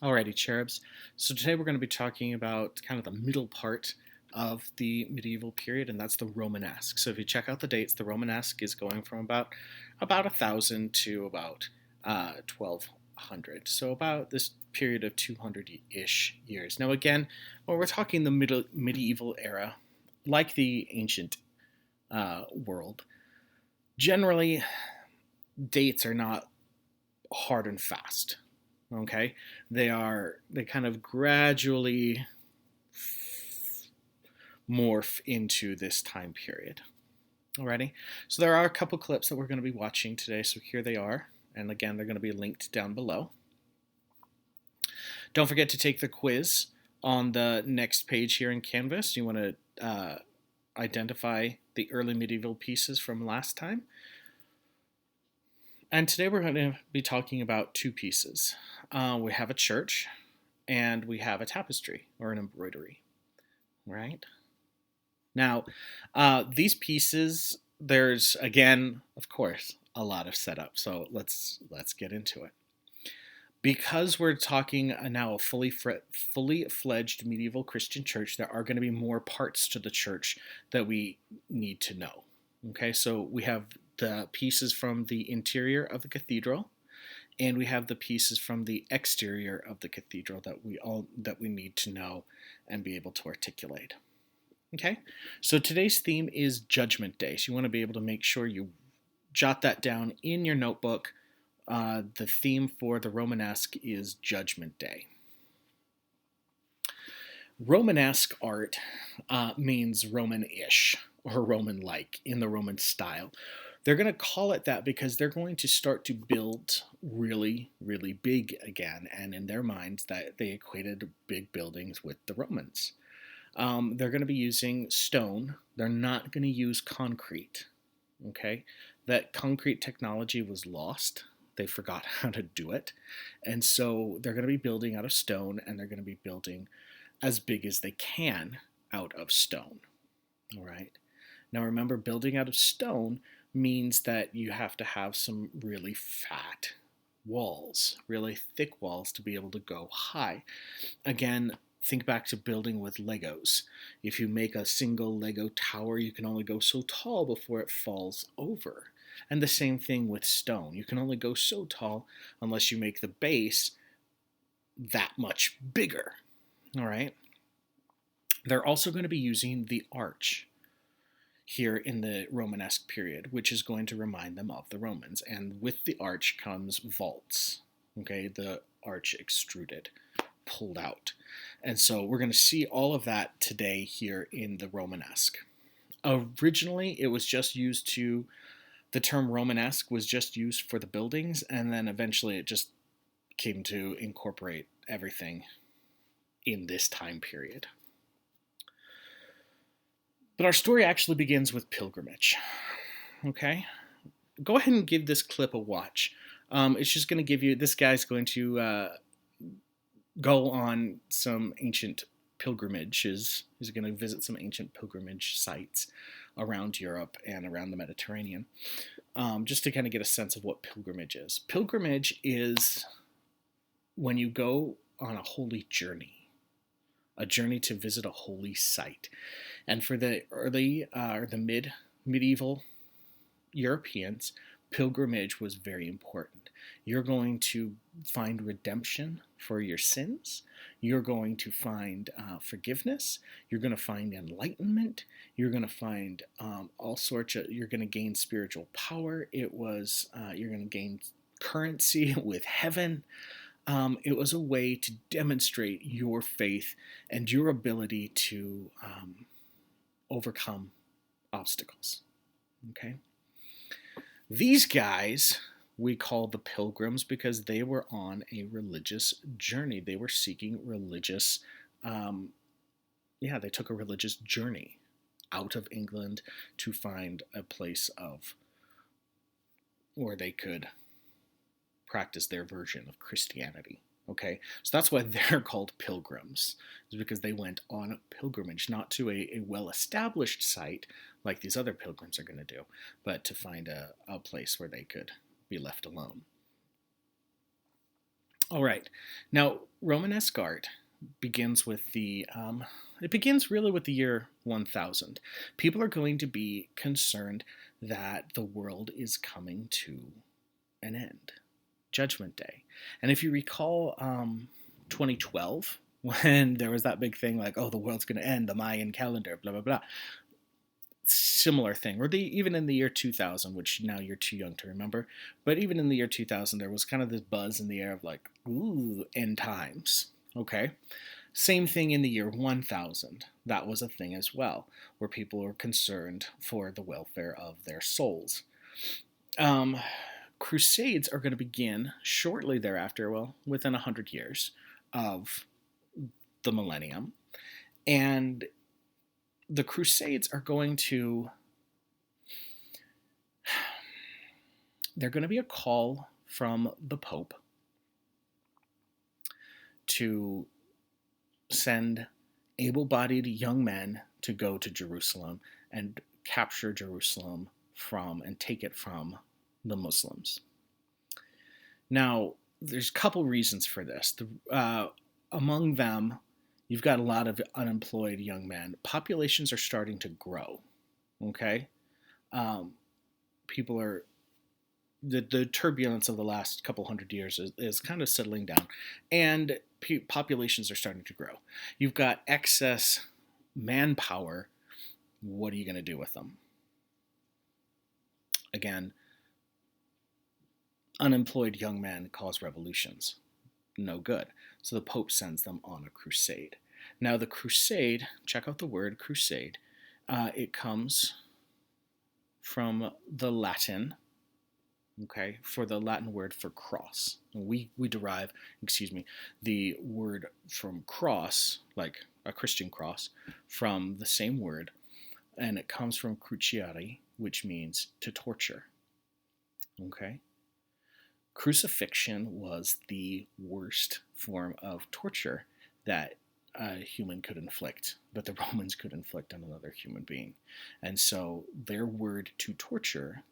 Alrighty, cherubs. So today we're going to be talking about kind of the middle part of the medieval period, and that's the Romanesque. So if you check out the dates, the Romanesque is going from about 1,000 to about 1,200. So about this period of 200-ish years. Now again, when we're talking the medieval era, like the ancient world, generally dates are not hard and fast. Okay, they kind of gradually morph into this time period. Alrighty, so there are a couple clips that we're going to be watching today, so here they are, and again they're going to be linked down below. Don't forget to take the quiz on the next page here in Canvas. You want to identify the early medieval pieces from last time. And today we're going to be talking about two pieces. We have a church and we have a tapestry or an embroidery, right? Now, these pieces, there's, again, of course, a lot of setup. So let's get into it. Because we're talking now a fully fledged medieval Christian church, there are going to be more parts to the church that we need to know. Okay, so we have the pieces from the interior of the cathedral, and we have the pieces from the exterior of the cathedral that we need to know and be able to articulate. Okay, so today's theme is Judgment Day. So you want to be able to make sure you jot that down in your notebook. The theme for the Romanesque is Judgment Day. Romanesque art means Roman-ish or Roman-like, in the Roman style. They're going to call it that because they're going to start to build really, really big again, and in their minds that they equated big buildings with the Romans. They're going to be using stone. They're not going to use concrete. Okay, that concrete technology was lost. They forgot how to do it, and so they're going to be building out of stone, and they're going to be building as big as they can out of stone. All right. Now remember, building out of stone means that you have to have some really fat walls, really thick walls to be able to go high. Again, think back to building with Legos. If you make a single Lego tower, you can only go so tall before it falls over. And the same thing with stone. You can only go so tall unless you make the base that much bigger. All right. They're also going to be using the arch here in the Romanesque period, which is going to remind them of the Romans. And with the arch comes vaults. Okay, the arch extruded, pulled out. And so we're going to see all of that today here in the Romanesque. Originally, it was just used to, the term Romanesque was just used for the buildings, and then eventually it just came to incorporate everything in this time period. But our story actually begins with pilgrimage. Okay? Go ahead and give this clip a watch. It's just going to give you, this guy's going to go on some ancient pilgrimages. He's going to visit some ancient pilgrimage sites around Europe and around the Mediterranean, just to kind of get a sense of what pilgrimage is. Pilgrimage is when you go on a holy journey. A journey to visit a holy site. And for the early or the medieval Europeans, pilgrimage was very important. You're going to find redemption for your sins. You're going to find forgiveness. You're going to find enlightenment. You're going to find all sorts of, you're going to gain spiritual power. You're going to gain currency with heaven. It was a way to demonstrate your faith and your ability to overcome obstacles. Okay? These guys we call the pilgrims because they were on a religious journey. They were seeking religious, they took a religious journey out of England to find a place of where they could practice their version of Christianity. Okay, so that's why they're called pilgrims, is because they went on a pilgrimage, not to a well-established site like these other pilgrims are going to do, but to find a place where they could be left alone. All right. Now, Romanesque art begins with it begins really with the year 1000. People are going to be concerned that the world is coming to an end, Judgment Day. And if you recall 2012, when there was that big thing like, oh, the world's going to end, the Mayan calendar, blah, blah, blah. Similar thing, or even in the year 2000, which now you're too young to remember, but even in the year 2000, there was kind of this buzz in the air of like, ooh, end times. Okay. Same thing in the year 1000. That was a thing as well, where people were concerned for the welfare of their souls. Um, Crusades are going to begin shortly thereafter, well, within 100 years of the millennium. And the Crusades are going to, they're going to be a call from the Pope to send able-bodied young men to go to Jerusalem and capture Jerusalem and take it from the Muslims. Now, there's a couple reasons for this. Among them, you've got a lot of unemployed young men. Populations are starting to grow. Okay, people are the turbulence of the last couple hundred years is kind of settling down, and populations are starting to grow. You've got excess manpower. What are you going to do with them? Again, unemployed young men cause revolutions. No good. So the Pope sends them on a crusade. Now the crusade, check out the word crusade. It comes from the Latin, okay, for the Latin word for cross. We derive, the word from cross, like a Christian cross, from the same word, and it comes from cruciare, which means to torture. Okay? Crucifixion was the worst form of torture that a human could inflict, that the Romans could inflict on another human being. And so their word to torture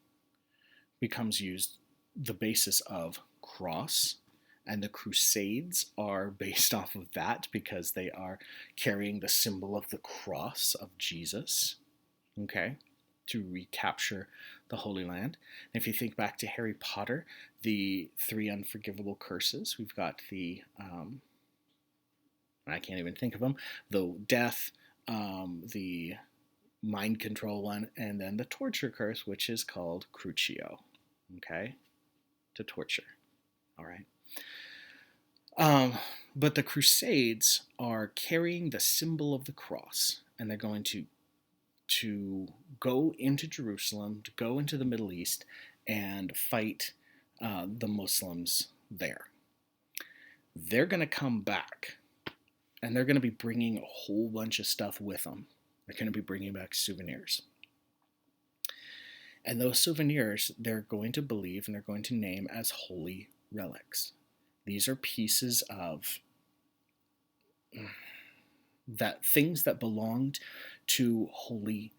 becomes used the basis of cross, and the Crusades are based off of that because they are carrying the symbol of the cross of Jesus, okay, to recapture the Holy Land. And if you think back to Harry Potter, the 3 unforgivable curses, we've got the, I can't even think of them, the death, the mind control one, and then the torture curse, which is called crucio, okay, to torture, all right. But the Crusades are carrying the symbol of the cross, and they're going to go into Jerusalem, to go into the Middle East, and fight the Muslims there. They're going to come back, and they're going to be bringing a whole bunch of stuff with them. They're going to be bringing back souvenirs. And those souvenirs, they're going to believe and they're going to name as holy relics. These are pieces of that things that belonged to holy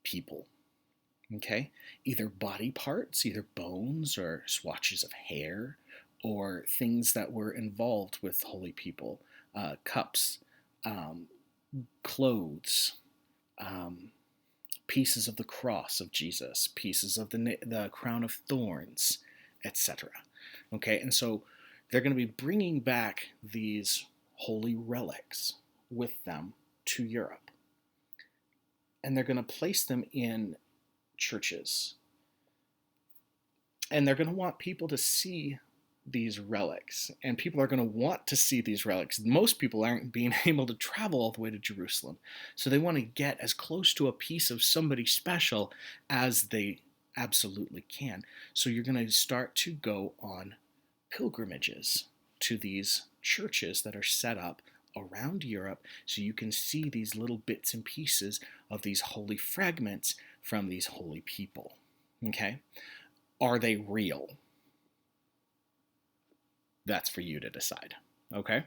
people. Okay? Either body parts, either bones or swatches of hair, or things that were involved with holy people, cups, clothes, pieces of the cross of Jesus, pieces of the crown of thorns, etc. Okay, and so they're going to be bringing back these holy relics with them to Europe. And they're going to place them in churches. And they're going to want people to see these relics. And people are going to want to see these relics. Most people aren't being able to travel all the way to Jerusalem. So they want to get as close to a piece of somebody special as they absolutely can. So you're going to start to go on pilgrimages to these churches that are set up around Europe so you can see these little bits and pieces of these holy fragments from these holy people. Okay? Are they real? That's for you to decide. Okay?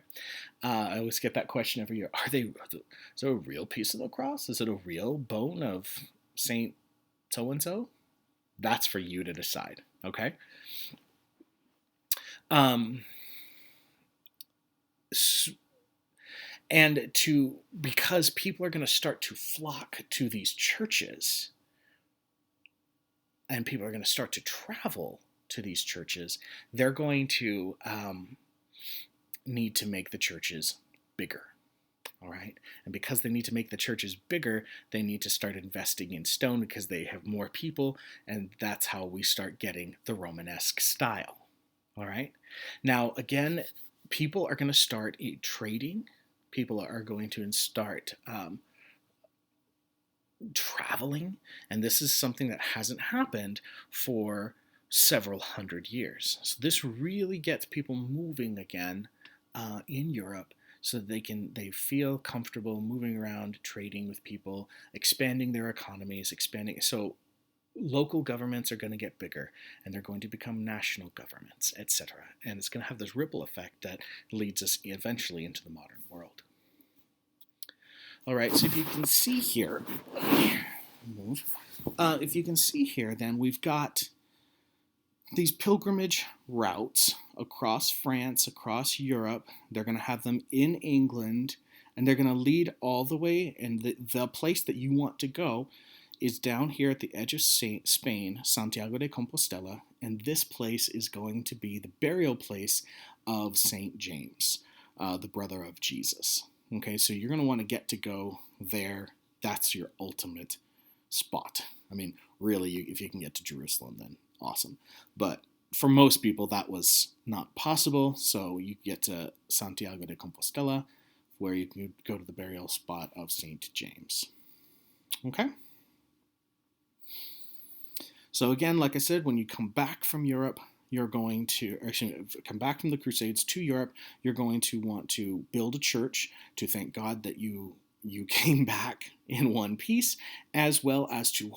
I always get that question every year. Is it a real piece of the cross? Is it a real bone of Saint so-and-so? That's for you to decide. Okay? And because people are going to start to flock to these churches, and people are going to start to travel to these churches, they're going to need to make the churches bigger. All right. And because they need to make the churches bigger, they need to start investing in stone because they have more people. And that's how we start getting the Romanesque style. All right. Now, again, people are going to start trading. People are going to start traveling. And this is something that hasn't happened for several hundred years. So this really gets people moving again in Europe, so that they feel comfortable moving around, trading with people, expanding their economies, expanding. So local governments are going to get bigger, and they're going to become national governments, etc. And it's going to have this ripple effect that leads us eventually into the modern world. All right, so if you can see here, if you can see here, then we've got these pilgrimage routes across France, across Europe. They're going to have them in England, and they're going to lead all the way. And the place that you want to go is down here at the edge of Spain, Santiago de Compostela. And this place is going to be the burial place of St. James, the brother of Jesus. Okay, so you're going to want to get to go there. That's your ultimate spot. I mean, really, if you can get to Jerusalem, then awesome. But for most people, that was not possible. So you get to Santiago de Compostela, where you can go to the burial spot of St. James. Okay? So again, like I said, when you come back from Europe, you're going to, come back from the Crusades to Europe, you're going to want to build a church to thank God that you came back in one piece, as well as to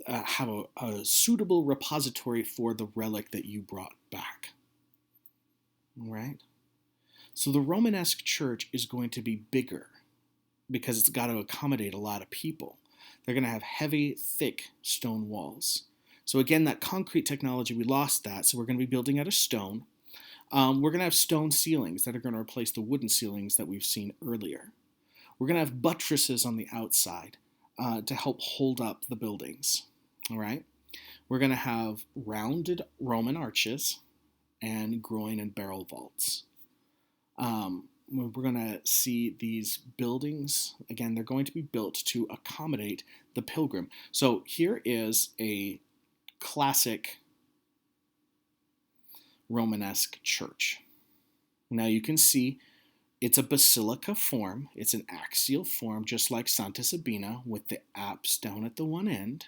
have a suitable repository for the relic that you brought back. All right? So the Romanesque church is going to be bigger because it's got to accommodate a lot of people. They're going to have heavy, thick stone walls. So again, that concrete technology, we lost that, so we're going to be building out of stone. We're going to have stone ceilings that are going to replace the wooden ceilings that we've seen earlier. We're going to have buttresses on the outside to help hold up the buildings. All right? We're going to have rounded Roman arches and groin and barrel vaults. We're going to see these buildings, again, they're going to be built to accommodate the pilgrim. So here is a classic Romanesque church. Now you can see it's a basilica form. It's an axial form, just like Santa Sabina, with the apse down at the one end.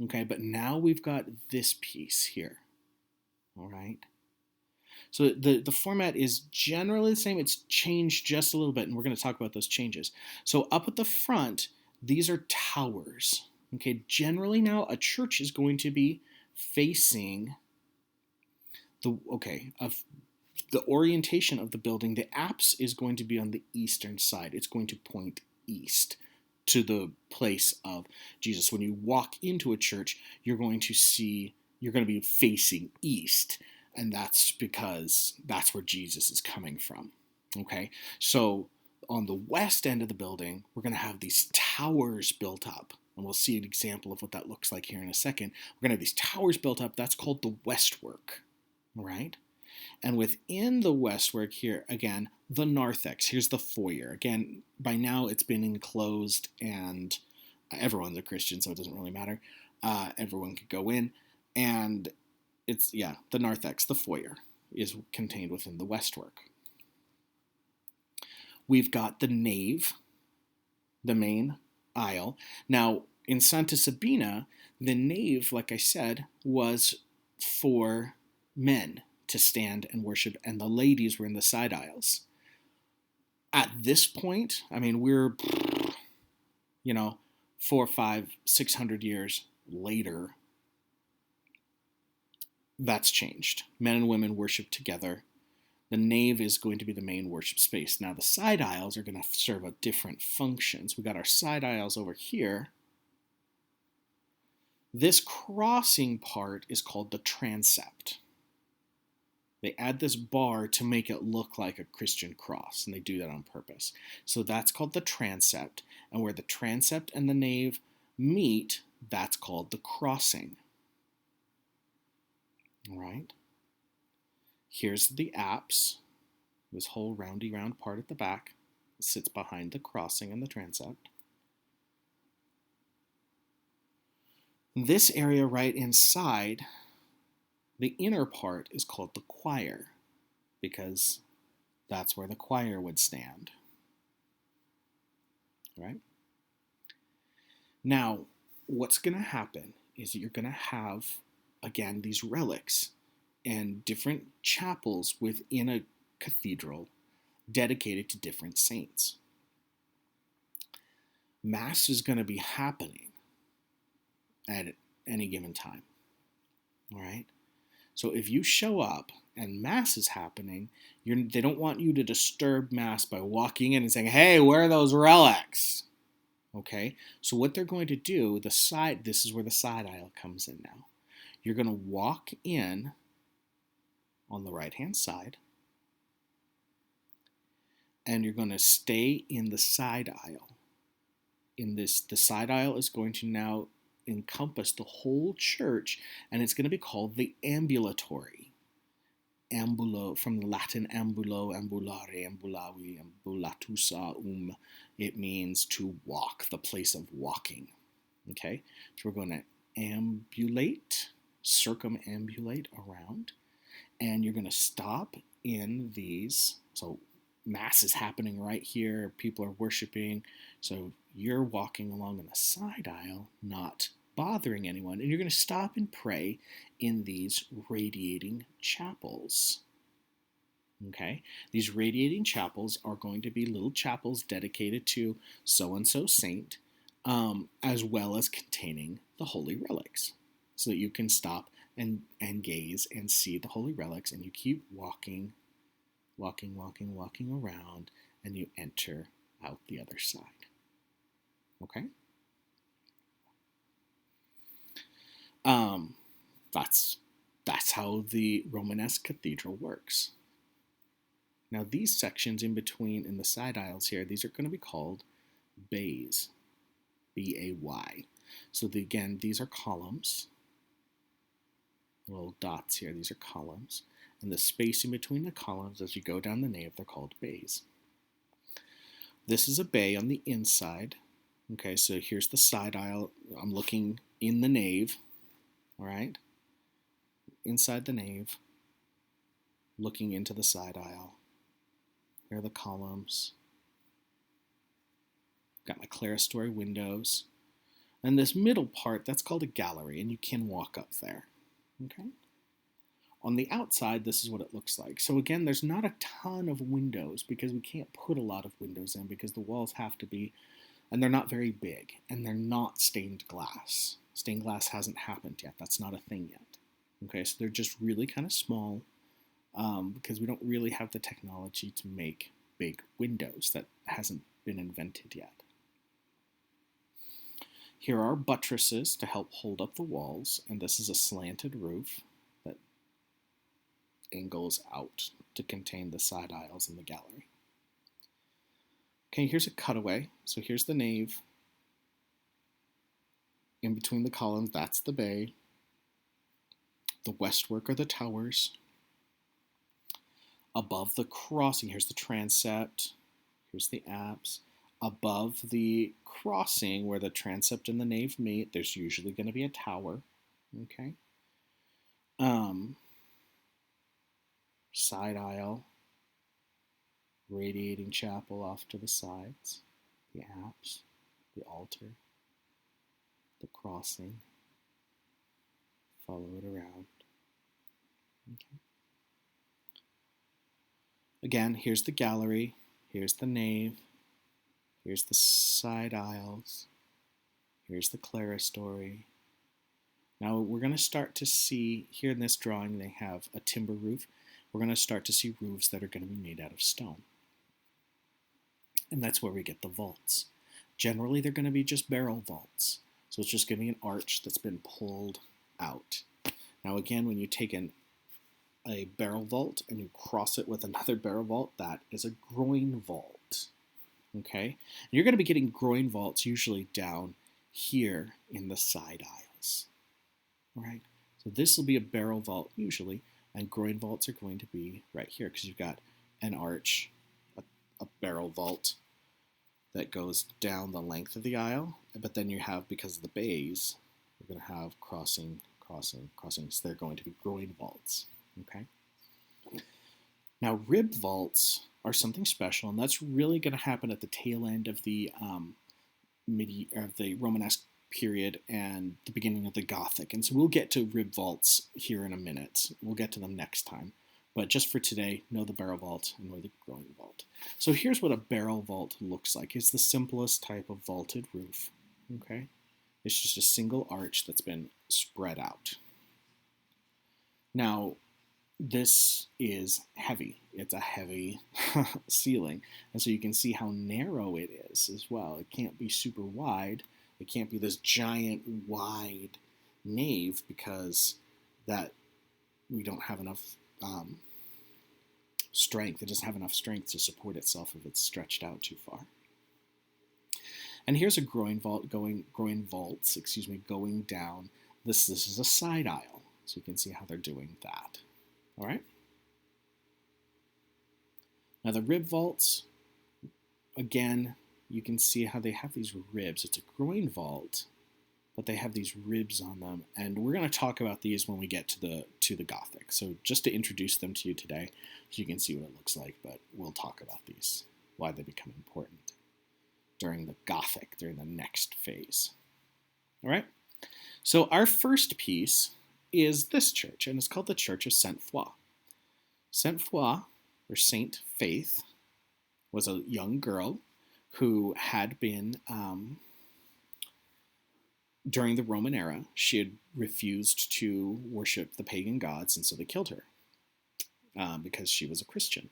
Okay, but now we've got this piece here. All right. So the format is generally the same. It's changed just a little bit, and we're going to talk about those changes. So up at the front, these are towers. Okay, generally now a church is going to be facing the orientation of the building. The apse is going to be on the eastern side. It's going to point east to the place of Jesus. When you walk into a church, you're going to be facing east. And that's because that's where Jesus is coming from. Okay, so on the west end of the building, we're going to have these towers built up. And we'll see an example of what that looks like here in a second. We're going to have these towers built up. That's called the westwork. All right? And within the westwork here, again, the narthex. Here's the foyer. Again, by now it's been enclosed, and everyone's a Christian, so it doesn't really matter. Everyone could go in. And the narthex, the foyer, is contained within the westwork. We've got the nave, the main aisle. Now, in Santa Sabina, the nave, like I said, was for men to stand and worship, and the ladies were in the side aisles. At this point, I mean, we're, 400, 500, 600 years later. That's changed. Men and women worship together. The nave is going to be the main worship space. Now, the side aisles are going to serve a different functions. We got our side aisles over here. This crossing part is called the transept. They add this bar to make it look like a Christian cross, and they do that on purpose. So that's called the transept, and where the transept and the nave meet, that's called the crossing. All right? Here's the apse, this whole roundy round part at the back sits behind the crossing and the transept. This area right inside, the inner part, is called the choir, because that's where the choir would stand. Right? Now, what's going to happen is you're going to have, again, these relics and different chapels within a cathedral dedicated to different saints. Mass is going to be happening at any given time. All right? So if you show up and Mass is happening, they don't want you to disturb Mass by walking in and saying, hey, where are those relics? Okay? So what they're going to do, this is where the side aisle comes in now. You're going to walk in on the right-hand side, and you're going to stay in the side aisle. The side aisle is going to now encompass the whole church, and it's going to be called the ambulatory. Ambulo, from the Latin ambulo, ambulare, ambulavi, ambulatusa, it means to walk, the place of walking. Okay, so we're going to ambulate, circumambulate around, and you're going to stop in these. So Mass is happening right here, people are worshiping, so you're walking along in the side aisle, not bothering anyone, and you're going to stop and pray in these radiating chapels. Okay? These radiating chapels are going to be little chapels dedicated to so-and-so saint, as well as containing the holy relics, so that you can stop and gaze and see the holy relics, and you keep walking around, and you enter out the other side. Okay? That's how the Romanesque cathedral works. Now these sections in between in the side aisles here, these are going to be called bays, B-A-Y. So again, these are columns, little dots here, these are columns, and the space in between the columns as you go down the nave, they're called bays. This is a bay on the inside. Okay, so here's the side aisle. I'm looking in the nave, all right? Inside the nave, looking into the side aisle. Here are the columns. Got my clerestory windows. And this middle part, that's called a gallery, and you can walk up there. Okay? On the outside, this is what it looks like. So again, there's not a ton of windows because we can't put a lot of windows in because the walls have to be, and they're not very big, and they're not stained glass. Stained glass hasn't happened yet. That's not a thing yet. Okay, so they're just really kind of small because we don't really have the technology to make big windows. That hasn't been invented yet. Here are buttresses to help hold up the walls, and this is a slanted roof that angles out to contain the side aisles and the gallery. Okay, here's a cutaway. So here's the nave. In between the columns, that's the bay. The westwork are the towers. Above the crossing, here's the transept. Here's the apse. Above the crossing, where the transept and the nave meet, there's usually going to be a tower. Okay. Side aisle. Radiating chapel off to the sides. The apse. The altar. The crossing. Follow it around. Okay. Again, here's the gallery, here's the nave, here's the side aisles, here's the clerestory. Now we're going to start to see, here in this drawing they have a timber roof. We're going to start to see roofs that are going to be made out of stone. And that's where we get the vaults. Generally they're going to be just barrel vaults. So it's just going to be an arch that's been pulled out. Now again, when you take an a barrel vault and you cross it with another barrel vault, that is a groin vault. Okay? And you're going to be getting groin vaults usually down here in the side aisles. All right? So this will be a barrel vault usually, and groin vaults are going to be right here because you've got an arch, a barrel vault that goes down the length of the aisle, but then you have, because of the bays, you're going to have crossing. So they're going to be groin vaults. Okay. Now, rib vaults are something special, and that's really going to happen at the tail end of the the Romanesque period and the beginning of the Gothic. And so we'll get to rib vaults here in a minute. We'll get to them next time. But just for today, know the barrel vault and know the groin vault. So here's what a barrel vault looks like. It's the simplest type of vaulted roof. Okay, it's just a single arch that's been spread out. Now, this is heavy. It's a heavy ceiling. And so you can see how narrow it is as well. It can't be super wide. It can't be this giant wide nave because that we don't have enough strength. It doesn't have enough strength to support itself if it's stretched out too far. And here's a going down. This is a side aisle. So you can see how they're doing that. All right. Now the rib vaults, again, you can see how they have these ribs. It's a groin vault, but they have these ribs on them, and we're going to talk about these when we get to the Gothic. So just to introduce them to you today, so you can see what it looks like, but we'll talk about these, why they become important during the Gothic, during the next phase. All right. So our first piece is this church, and it's called the Church of Sainte Foy. Sainte Foy, or Saint Faith, was a young girl who had been, during the Roman era, she had refused to worship the pagan gods, and so they killed her because she was a Christian.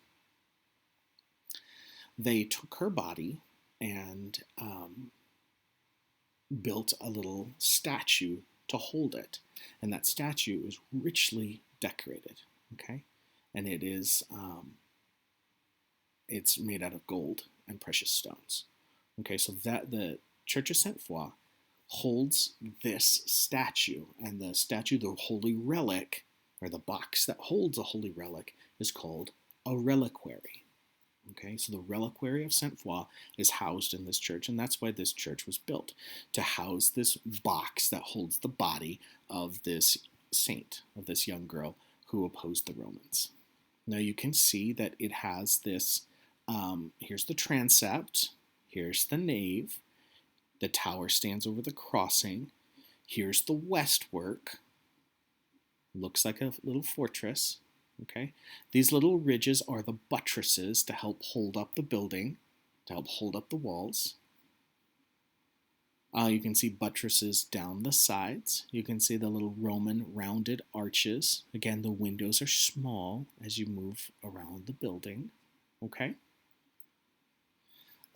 They took her body and built a little statue to hold it. And that statue is richly decorated, okay? And it is, it's made out of gold and precious stones. Okay, so that the Church of Sainte Foy holds this statue, and the statue, the holy relic, or the box that holds a holy relic, is called a reliquary. Okay, so the reliquary of Sainte Foy is housed in this church, and that's why this church was built, to house this box that holds the body of this saint, of this young girl who opposed the Romans. Now you can see that it has this, here's the transept, here's the nave, the tower stands over the crossing, here's the westwork, looks like a little fortress. Okay, these little ridges are the buttresses to help hold up the building, to help hold up the walls. You can see buttresses down the sides. You can see the little Roman rounded arches. Again, the windows are small as you move around the building. Okay,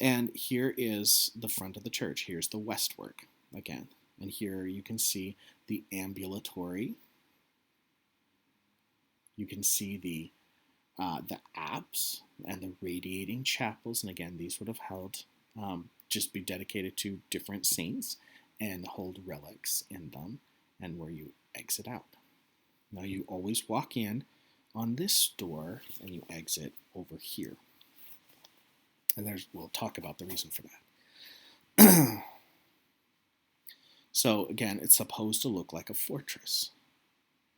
and here is the front of the church. Here's the westwork again, and here you can see the ambulatory. You can see the apse and the radiating chapels, and again, these would have held, just be dedicated to different saints and hold relics in them, and where you exit out. Now you always walk in on this door, and you exit over here. And we'll talk about the reason for that. So again, it's supposed to look like a fortress,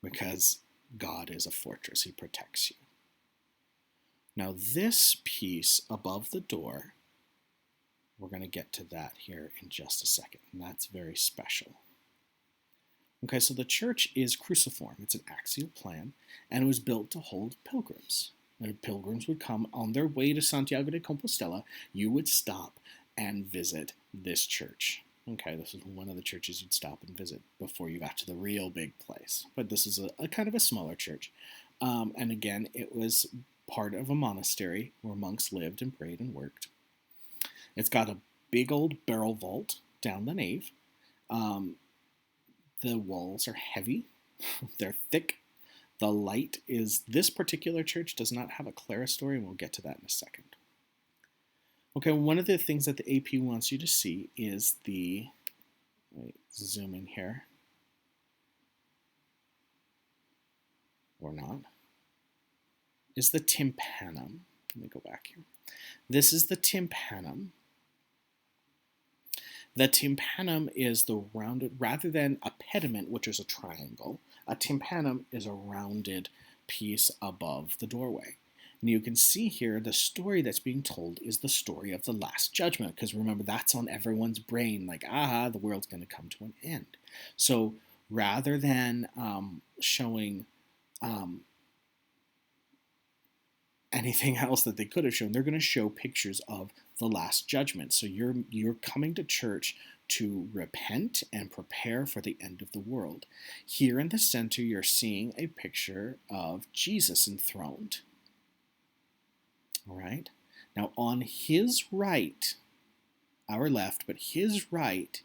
because God is a fortress. He protects you. Now this piece above the door, we're going to get to that here in just a second, and that's very special. Okay, so the church is cruciform. It's an axial plan, and it was built to hold pilgrims. And pilgrims would come on their way to Santiago de Compostela. You would stop and visit this church. Okay, this is one of the churches you'd stop and visit before you got to the real big place. But this is a kind of a smaller church. And again, it was part of a monastery where monks lived and prayed and worked. It's got a big old barrel vault down the nave. The walls are heavy. They're thick. The light is, this particular church does not have a clerestory, and we'll get to that in a second. Okay, one of the things that the AP wants you to see is the, let me zoom in here, or not, is the tympanum. Let me go back here. This is the tympanum. The tympanum is the rounded, rather than a pediment, which is a triangle, a tympanum is a rounded piece above the doorway. And you can see here the story that's being told is the story of the Last Judgment, because remember, that's on everyone's brain, like, the world's going to come to an end. So rather than showing anything else that they could have shown, they're going to show pictures of the Last Judgment. So you're coming to church to repent and prepare for the end of the world. Here in the center, you're seeing a picture of Jesus enthroned. All right. Now on his right, our left, but his right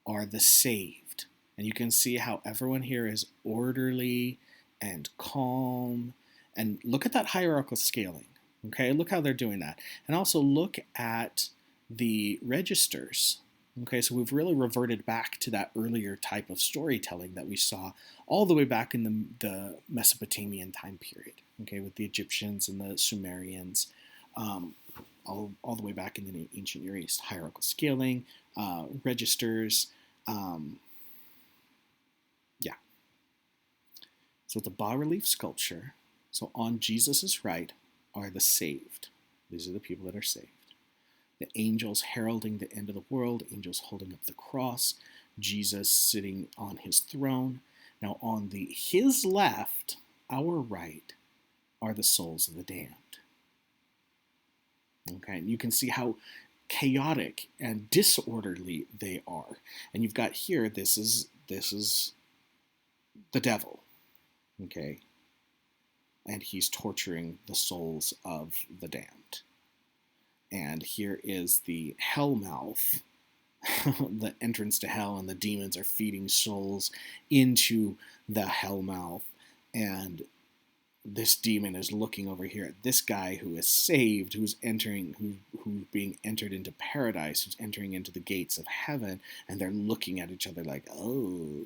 are the saved. And you can see how everyone here is orderly and calm. And look at that hierarchical scaling. Okay, look how they're doing that. And also look at the registers. Okay, so we've really reverted back to that earlier type of storytelling that we saw all the way back in the Mesopotamian time period. Okay, with the Egyptians and the Sumerians, all the way back in the ancient Near East. Hierarchical scaling, registers, yeah. So the bas-relief sculpture, so on Jesus' right are the saved. These are the people that are saved. The angels heralding the end of the world, angels holding up the cross, Jesus sitting on his throne. Now on his left, our right, are the souls of the damned. Okay, and you can see how chaotic and disorderly they are. And you've got here, this is the devil, okay? And he's torturing the souls of the damned. And here is the hell mouth, the entrance to hell, and the demons are feeding souls into the hell mouth. And this demon is looking over here at this guy who is saved, who's being entered into paradise, who's entering into the gates of heaven, and they're looking at each other like, oh.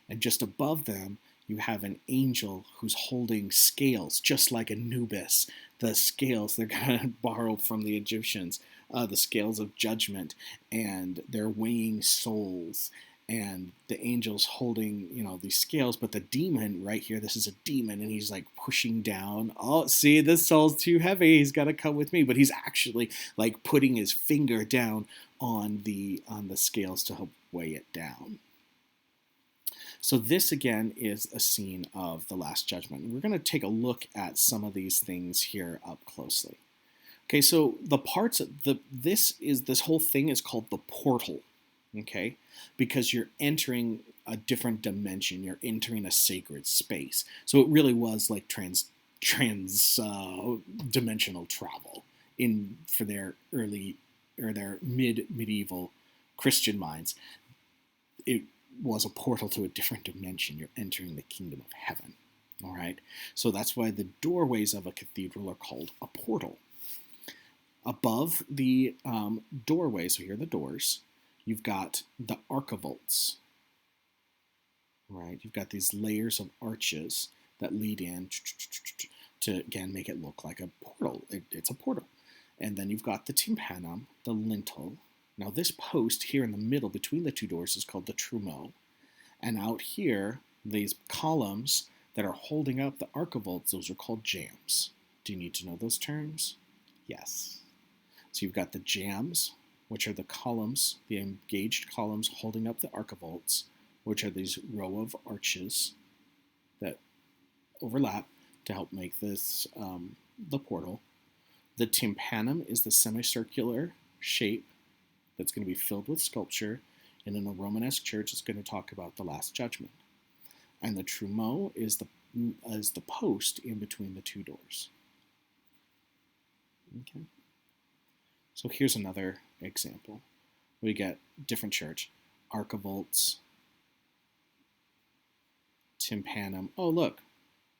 And just above them, you have an angel who's holding scales, just like Anubis. The scales, they're going to borrow from the Egyptians, the scales of judgment, and they're weighing souls. And the angel's holding, these scales, but the demon right here, this is a demon, and he's like pushing down. Oh, see, this soul's too heavy. He's got to come with me. But he's actually like putting his finger down on the scales to help weigh it down. So this, again, is a scene of the Last Judgment. We're going to take a look at some of these things here up closely. Okay, so the parts of this whole thing is called the portal, okay? Because you're entering a different dimension. You're entering a sacred space. So it really was like trans dimensional travel for their early or their medieval Christian minds. It was a portal to a different dimension. You're entering the kingdom of heaven. All right. So that's why the doorways of a cathedral are called a portal. Above the doorway, so here are the doors, you've got the archivolts. Right. You've got these layers of arches that lead in to, again, make it look like a portal. It's a portal. And then you've got the tympanum, the lintel. Now this post here in the middle between the two doors is called the trumeau. And out here, these columns that are holding up the archivolts, those are called jambs. Do you need to know those terms? Yes. So you've got the jambs, which are the columns, the engaged columns holding up the archivolts, which are these row of arches that overlap to help make this the portal. The tympanum is the semicircular shape that's going to be filled with sculpture, and in a Romanesque church, it's going to talk about the Last Judgment. And the trumeau is the post in between the two doors. Okay. So here's another example. We get different church, archivolts, tympanum. Oh, look,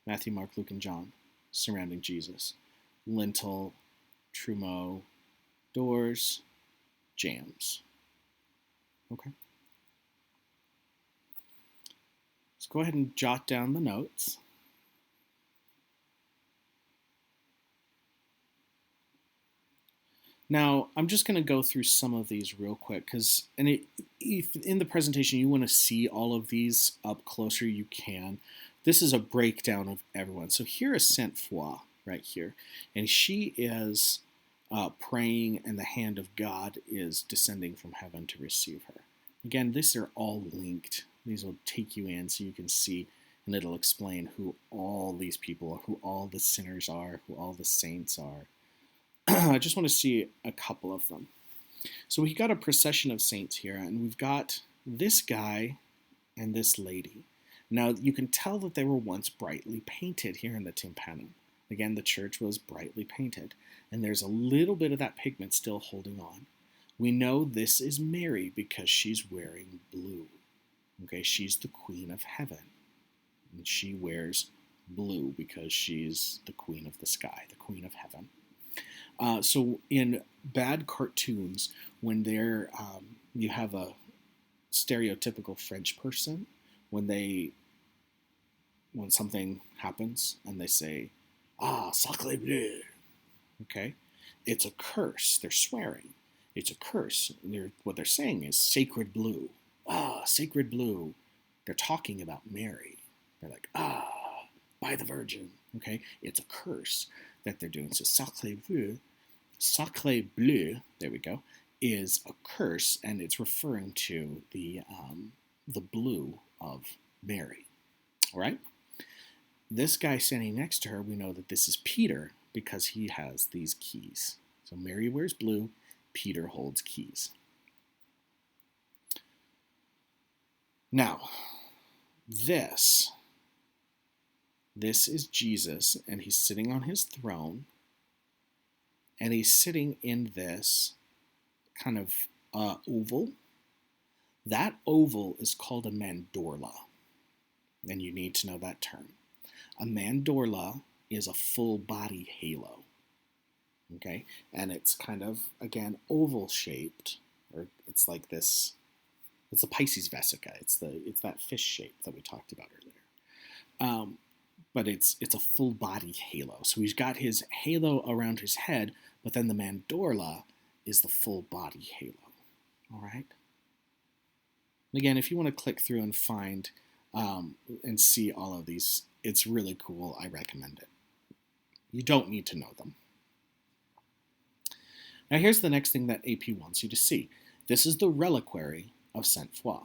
Matthew, Mark, Luke, and John surrounding Jesus. Lintel, trumeau, doors, jambs. Okay. Let's go ahead and jot down the notes. Now, I'm just going to go through some of these real quick because if in the presentation you want to see all of these up closer, you can. This is a breakdown of everyone. So here is Sainte Foy right here, and she is praying, and the hand of God is descending from heaven to receive her. Again, these are all linked. These will take you in so you can see, and it'll explain who all these people are, who all the sinners are, who all the saints are. I just want to see a couple of them. So we got a procession of saints here, and we've got this guy and this lady. Now, you can tell that they were once brightly painted here in the tympanum. Again, the church was brightly painted, and there's a little bit of that pigment still holding on. We know this is Mary because she's wearing blue. Okay, she's the Queen of Heaven, and she wears blue because she's the Queen of the sky, the Queen of Heaven. So in bad cartoons, when you have a stereotypical French person, when something happens and they say, sacré bleu, okay, it's a curse. They're swearing. It's a curse. What they're saying is sacred blue. Sacred blue. They're talking about Mary. They're like, by the Virgin. Okay, it's a curse that they're doing. So sacré bleu, there we go, is a curse, and it's referring to the blue of Mary. All right. This guy standing next to her, we know that this is Peter because he has these keys. So Mary wears blue, Peter holds keys. Now, this is Jesus, and he's sitting on his throne, and he's sitting in this kind of oval. That oval is called a mandorla, and you need to know that term. A mandorla is a full body halo, okay? And it's kind of, again, oval shaped, or it's like this, it's a Pisces vesica. It's that fish shape that we talked about earlier. But it's a full body halo. So he's got his halo around his head, but then the mandorla is the full body halo. All right? And again, if you want to click through and find and see all of these, it's really cool. I recommend it. You don't need to know them. Now here's the next thing that AP wants you to see. This is the reliquary of Sainte Foy.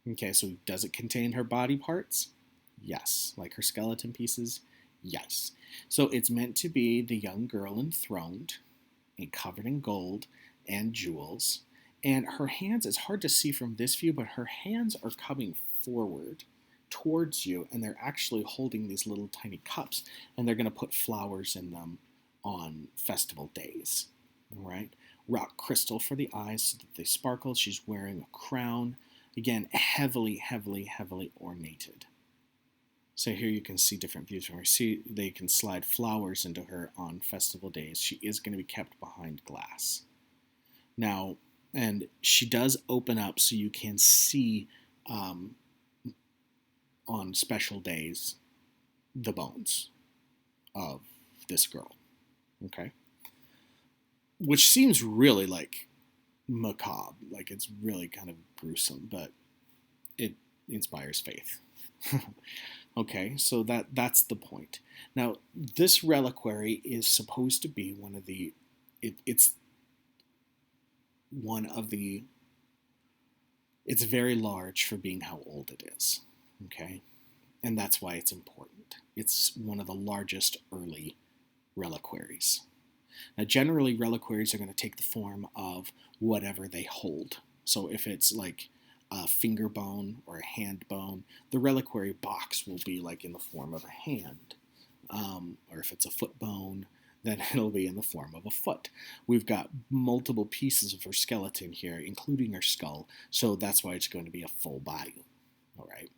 Okay, so does it contain her body parts? Yes. Like her skeleton pieces? Yes. So it's meant to be the young girl enthroned and covered in gold and jewels. And her hands, it's hard to see from this view, but her hands are coming forward towards you, and they're actually holding these little tiny cups, and they're going to put flowers in them on festival days. All right? Rock crystal for the eyes so that they sparkle. She's wearing a crown. Again, heavily, heavily, heavily ornated. So here you can see different views from her. See, they can slide flowers into her on festival days. She is going to be kept behind glass. Now, and she does open up so you can see on special days the bones of this girl. Okay? Which seems really like macabre. Like it's really kind of gruesome, but it inspires faith. Okay, so that's the point. Now, this reliquary is supposed to be one of the, it's very large for being how old it is, okay? And that's why it's important. It's one of the largest early reliquaries. Now, generally, reliquaries are going to take the form of whatever they hold. So if it's like a finger bone or a hand bone, the reliquary box will be like in the form of a hand. Or if it's a foot bone, then it'll be in the form of a foot. We've got multiple pieces of her skeleton here, including her skull, so that's why it's going to be a full body. All right.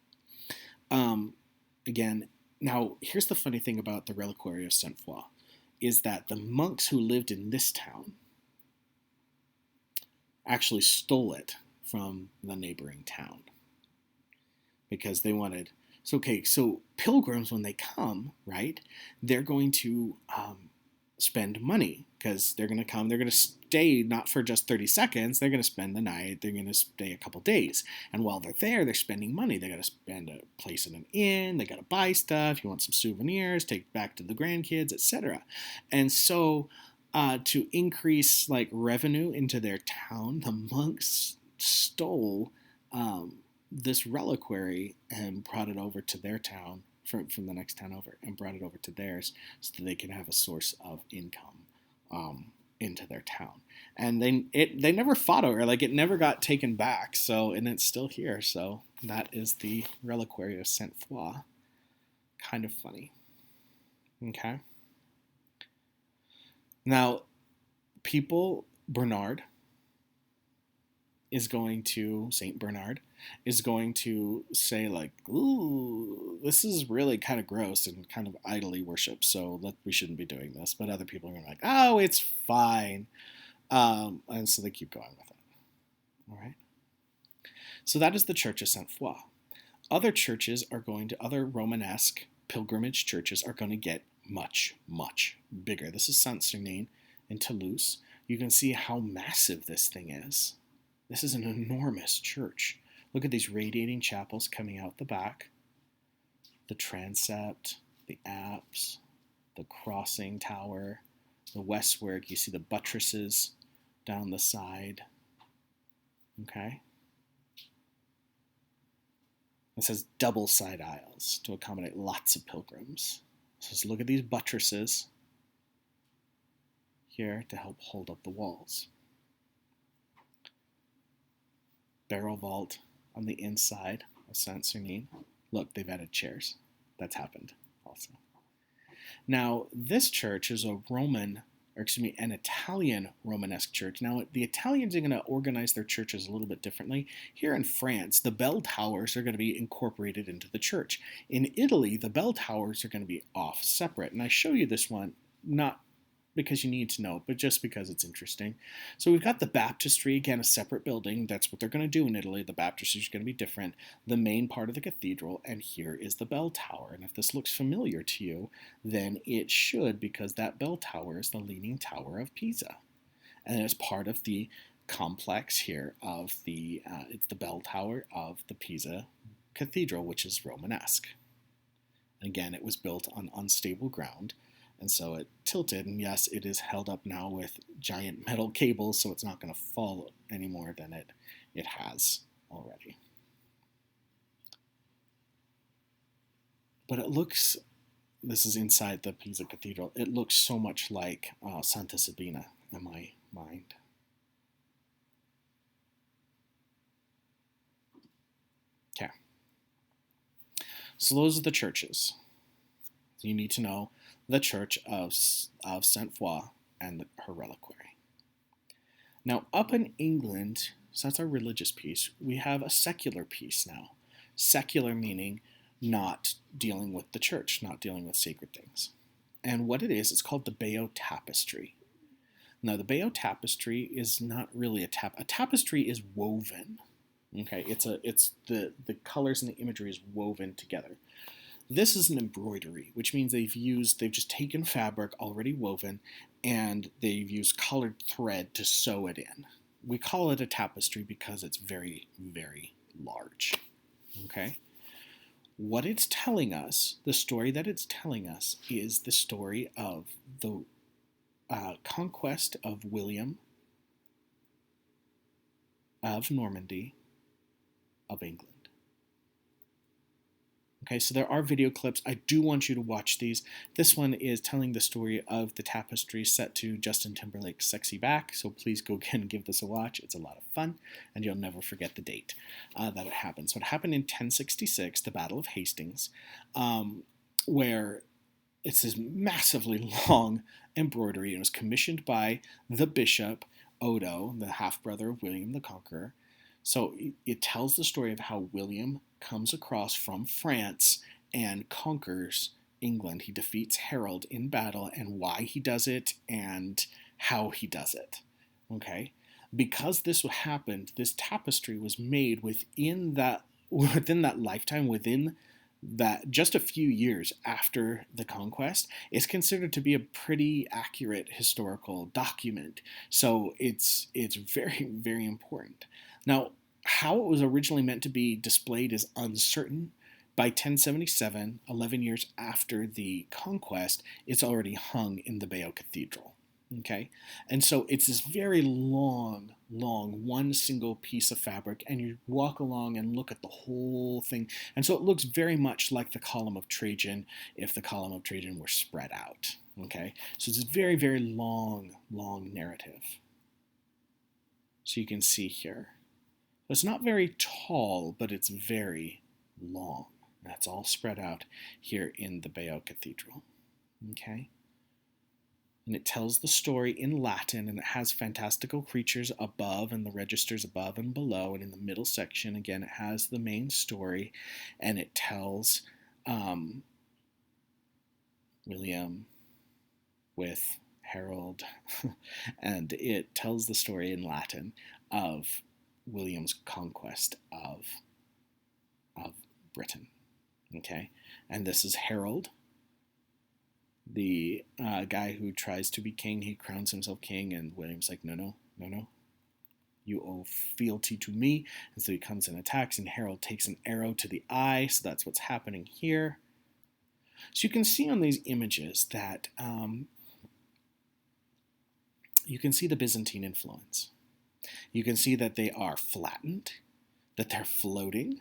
Again, Now, here's the funny thing about the Reliquary of Sainte Foy, is that the monks who lived in this town actually stole it from the neighboring town because they wanted. So, okay, so pilgrims, when they come, right, they're going to spend money because they're going to come, they're going to stay not for just 30 seconds, they're going to spend the night, they're going to stay a couple days. And while they're there, they're spending money. They got to spend a place in an inn, they got to buy stuff, you want some souvenirs, take back to the grandkids, etc. And so to increase like revenue into their town, the monks stole this reliquary and brought it over to their town from the next town over and brought it over to theirs so that they can have a source of income into their town. And they never fought over it, like it never got taken back. So, and it's still here. So that is the Reliquary of Sainte Foy. Kind of funny. Okay. Now, Bernard is going to, Saint Bernard is going to say like, ooh, this is really kind of gross and kind of idly worship, so we shouldn't be doing this. But other people are going to be like, oh, it's fine. And so they keep going with it. All right. So that is the Church of Sainte Foy. Other churches are going to, other Romanesque pilgrimage churches are going to get much, much bigger. This is Saint-Sernin in Toulouse. You can see how massive this thing is. This is an enormous church. Look at these radiating chapels coming out the back. The transept, the apse, the crossing tower, the westwork. You see the buttresses down the side. Okay. It says double side aisles to accommodate lots of pilgrims. So look at these buttresses here to help hold up the walls. Barrel vault on the inside of Saint-Sernin. Look, they've added chairs. That's happened also. Now, this church is an Italian Romanesque church. Now, the Italians are going to organize their churches a little bit differently. Here in France, the bell towers are going to be incorporated into the church. In Italy, the bell towers are going to be off separate. And I show you this one, not because you need to know, but just because it's interesting. So we've got the baptistry, again, a separate building. That's what they're going to do in Italy. The baptistry is going to be different. The main part of the cathedral, and here is the bell tower. And if this looks familiar to you, then it should, because that bell tower is the Leaning Tower of Pisa. And it's part of the complex here of it's the bell tower of the Pisa Cathedral, which is Romanesque. Again, it was built on unstable ground, and so it tilted, and yes, it is held up now with giant metal cables, so it's not going to fall any more than it has already. But it looks, this is inside the Pisa Cathedral, it looks so much like Santa Sabina in my mind. Okay. So those are the churches. You need to know the Church of Sainte Foy and her reliquary. Now, up in England, so that's our religious piece, we have a secular piece now. Secular meaning not dealing with the church, not dealing with sacred things. And what it is, it's called the Bayeux Tapestry. Now, the Bayeux Tapestry is not really a tapestry is woven. Okay, it's the colors and the imagery is woven together. This is an embroidery, which means they've just taken fabric already woven and they've used colored thread to sew it in. We call it a tapestry because it's very, very large. Okay? What it's telling us, the story that it's telling us, is the story of the conquest of William of Normandy of England. Okay, so there are video clips. I do want you to watch these. This one is telling the story of the tapestry set to Justin Timberlake's Sexy Back, so please go again and give this a watch. It's a lot of fun, and you'll never forget the date that it happened. So it happened in 1066, the Battle of Hastings, where it's this massively long embroidery. It was commissioned by the bishop, Odo, the half-brother of William the Conqueror. So it tells the story of how William comes across from France and conquers England. He defeats Harold in battle, and why he does it and how he does it. Okay? Because this happened, this tapestry was made within that lifetime, within that just a few years after the conquest, is considered to be a pretty accurate historical document. So it's very, very important. Now, how it was originally meant to be displayed is uncertain. By 1077, 11 years after the conquest, it's already hung in the Bayeux Cathedral. Okay, and so it's this very long, one single piece of fabric, and you walk along and look at the whole thing, and so it looks very much like the Column of Trajan if the Column of Trajan were spread out. Okay, so it's a very, very long narrative. So you can see here, it's not very tall, but it's very long. That's all spread out here in the Bayeux Cathedral. Okay. And it tells the story in Latin, and it has fantastical creatures above and the registers above and below, and in the middle section, again, it has the main story, and it tells William with Harold, and it tells the story in Latin of William's conquest of Britain. Okay, and this is Harold, the guy who tries to be king. He crowns himself king, and William's like, no, you owe fealty to me. And so he comes and attacks, and Harold takes an arrow to the eye. So that's what's happening here. So you can see on these images that you can see the Byzantine influence. You can see that they are flattened, that they're floating,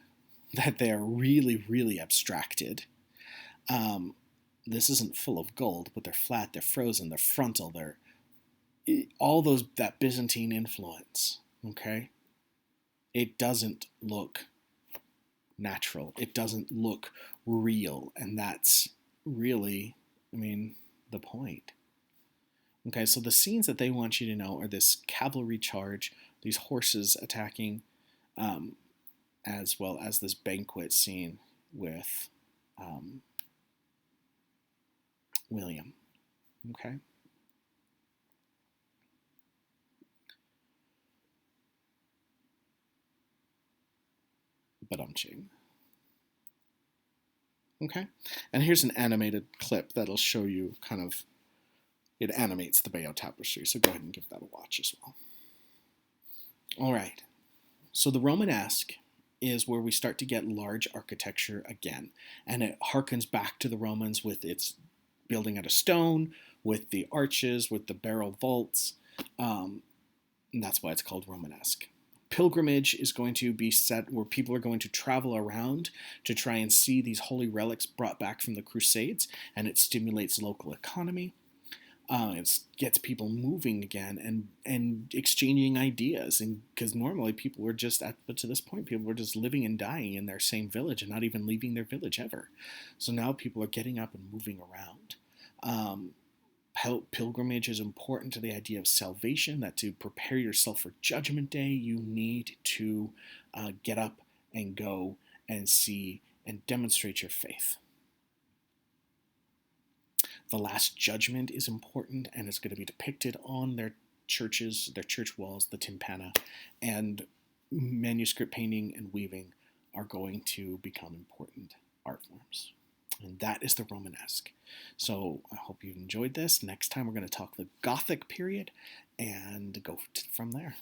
that they're really, really abstracted. This isn't full of gold, but they're flat, they're frozen, they're frontal, they're all that Byzantine influence. Okay, it doesn't look natural. It doesn't look real, and that's really, the point. Okay, so the scenes that they want you to know are this cavalry charge, these horses attacking, as well as this banquet scene with William. Okay. Ba-dum-ching. Okay. And here's an animated clip that'll show you it animates the Bayeux Tapestry, so go ahead and give that a watch as well. All right. So the Romanesque is where we start to get large architecture again, and it harkens back to the Romans with its building out of stone, with the arches, with the barrel vaults, and that's why it's called Romanesque. Pilgrimage is going to be set where people are going to travel around to try and see these holy relics brought back from the Crusades, and it stimulates local economy. It gets people moving again and exchanging ideas, and because normally people were but to this point, people were just living and dying in their same village and not even leaving their village ever. So now people are getting up and moving around. Pilgrimage is important to the idea of salvation, that to prepare yourself for Judgment Day, you need to get up and go and see and demonstrate your faith. The Last Judgment is important, and it's going to be depicted on their churches, their church walls, the tympana, and manuscript painting and weaving are going to become important art forms. And that is the Romanesque. So I hope you've enjoyed this. Next time we're going to talk the Gothic period and go from there.